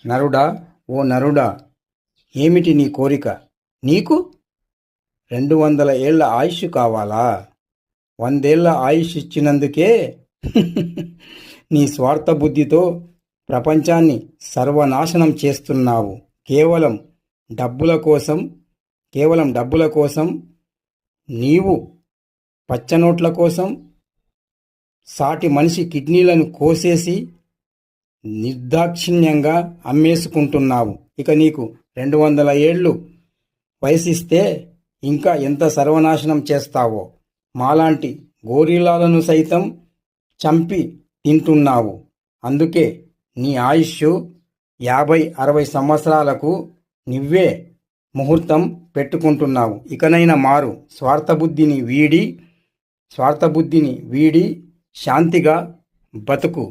నరుడా, ఓ నరుడా, ఏమిటి నీ కోరిక? నీకు 200 ఏళ్ల ఆయుష్ కావాలా? 100 ఏళ్ల ఆయుష్ ఇచ్చినందుకే నీ స్వార్థ బుద్ధితో ప్రపంచాన్ని సర్వనాశనం చేస్తున్నావు. కేవలం డబ్బుల కోసం, కేవలం డబ్బుల కోసం, నీవు పచ్చనోట్ల కోసం సాటి మనిషి కిడ్నీలను కోసేసి నిర్దాక్షిణ్యంగా అమ్మేసుకుంటున్నావు. ఇక నీకు 200 ఏళ్ళు వయసిస్తే ఇంకా ఎంత సర్వనాశనం చేస్తావో. మాలాంటి గోరిల్లాలను సైతం చంపి తింటున్నావు. అందుకే నీ ఆయుష్ 50-60 సంవత్సరాలకు నువ్వే ముహూర్తం పెట్టుకుంటున్నావు. ఇకనైనా మారు. స్వార్థబుద్ధిని వీడి శాంతిగా బతుకు.